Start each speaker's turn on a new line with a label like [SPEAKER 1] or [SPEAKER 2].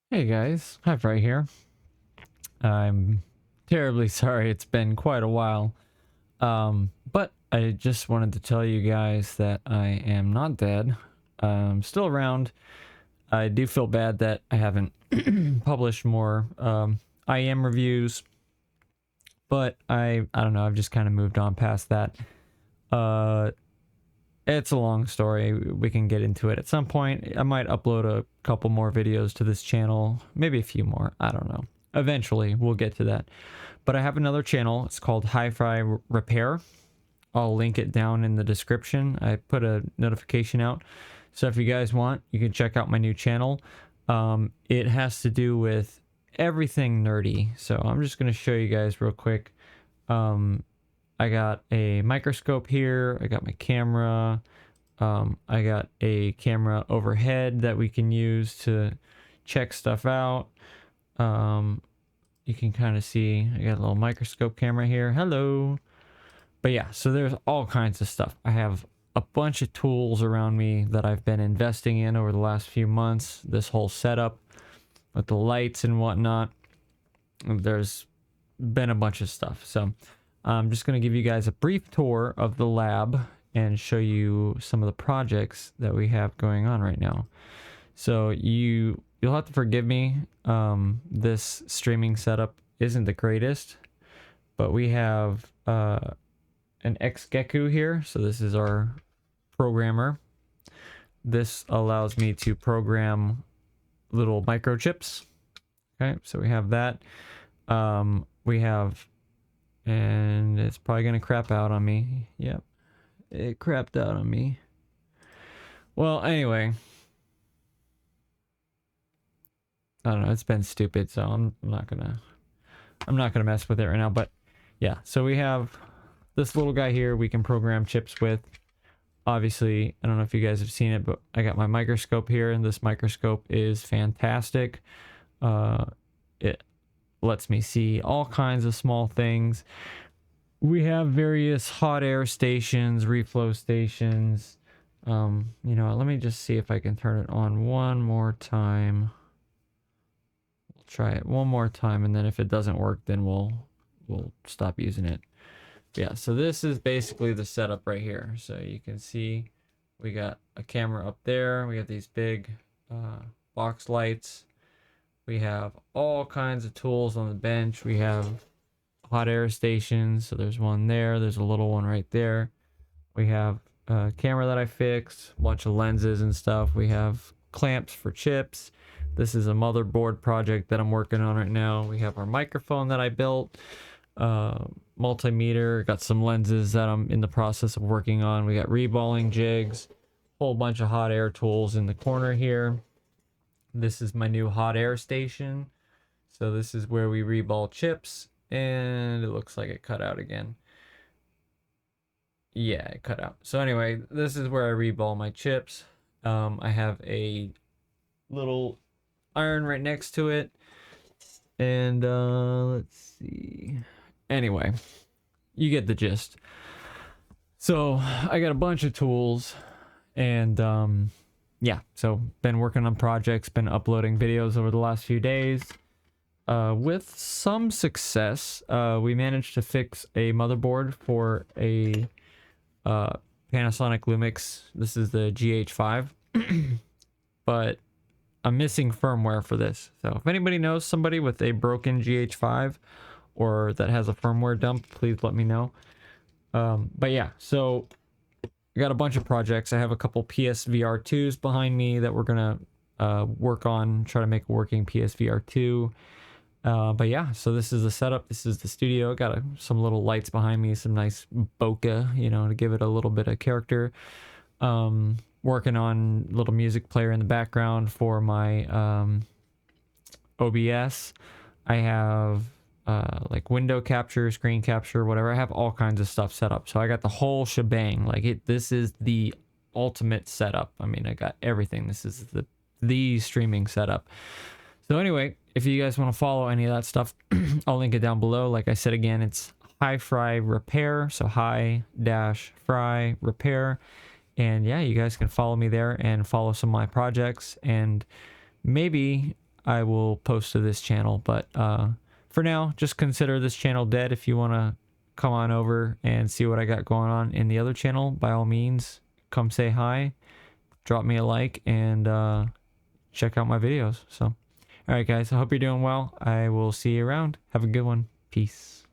[SPEAKER 1] Hey guys, Hi-Fri here. I'm terribly sorry it's been quite a while. But I just wanted to tell you guys that I am not dead. I'm still around. I do feel bad that I haven't published more IM reviews, but I don't know, I've just kind of moved on past that. Uh it's a long story. We can get into it at some point. I might upload a couple more videos to this channel, maybe a few more. I don't know. Eventually, we'll get to that. But I have another channel. It's called Hi-Fri Repair. I'll link it down in the description. I put a notification out. So if you guys want, you can check out my new channel. It has to do with everything nerdy. So I'm just going to show you guys real quick. I got a microscope here. I got my camera. I got a camera overhead that we can use to check stuff out. You can kind of see I got a little microscope camera here. Hello. But yeah, so there's all kinds of stuff. I have a bunch of tools around me that I've been investing in over the last few months. This whole setup with the lights and whatnot. There's been a bunch of stuff. So I'm just going to give you guys a brief tour of the lab and show you some of the projects that we have going on right now. So you'll have to forgive me. This streaming setup isn't the greatest, but we have an X-Geku here. So this is our programmer. This allows me to program little microchips. Okay, so we have that. We have, and it's probably gonna crap out on me. Yep, it crapped out on me. Well, anyway, I don't know. It's been stupid, so I'm not gonna mess with it right now. But yeah, so we have this little guy here we can program chips with. Obviously, I don't know if you guys have seen it, but I got my microscope here, and this microscope is fantastic. It lets me see all kinds of small things. We have various hot air stations, reflow stations. Let me just see if I can turn it on one more time. We'll try it one more time, and then if it doesn't work, then we'll stop using it. Yeah, so this is basically the setup right here. So you can see we got a camera up there. We got these big box lights. We have all kinds of tools on the bench. We have hot air stations. So there's one there. There's a little one right there. We have a camera that I fixed, a bunch of lenses and stuff. We have clamps for chips. This is a motherboard project that I'm working on right now. We have our microphone that I built. Multimeter, got some lenses that I'm in the process of working on. We got reballing jigs, whole bunch of hot air tools in the corner here. This is my new hot air station. So this is where we reball chips, and it looks like it cut out again. Yeah, it cut out. So anyway, this is where I reball my chips. I have a little iron right next to it. And let's see. Anyway, you get the gist. So I got a bunch of tools, and yeah, so been working on projects, been uploading videos over the last few days. With some success, we managed to fix a motherboard for a Panasonic Lumix. This is the GH5, but I'm missing firmware for this. So if anybody knows somebody with a broken GH5 or that has a firmware dump, please let me know. But yeah, so I got a bunch of projects. I have a couple PSVR2s behind me that we're gonna work on, try to make a working PSVR2. But yeah, so this is the setup. This is the studio. Got some little lights behind me, some nice bokeh, to give it a little bit of character. Working on a little music player in the background for my OBS. I have like window capture, screen capture, whatever. I have all kinds of stuff set up. So I got the whole shebang. This is the ultimate setup. I mean, I got everything. This is the streaming setup. So anyway, if you guys want to follow any of that stuff, I'll link it down below. Like I said again, it's Hi-Fri Repair. So Hi-Fri Repair. And yeah, you guys can follow me there and follow some of my projects. And maybe I will post to this channel. But for now, just consider this channel dead. If you want to come on over and see what I got going on in the other channel, by all means, come say hi, drop me a like, and check out my videos. So, all right, guys, I hope you're doing well. I will see you around. Have a good one. Peace.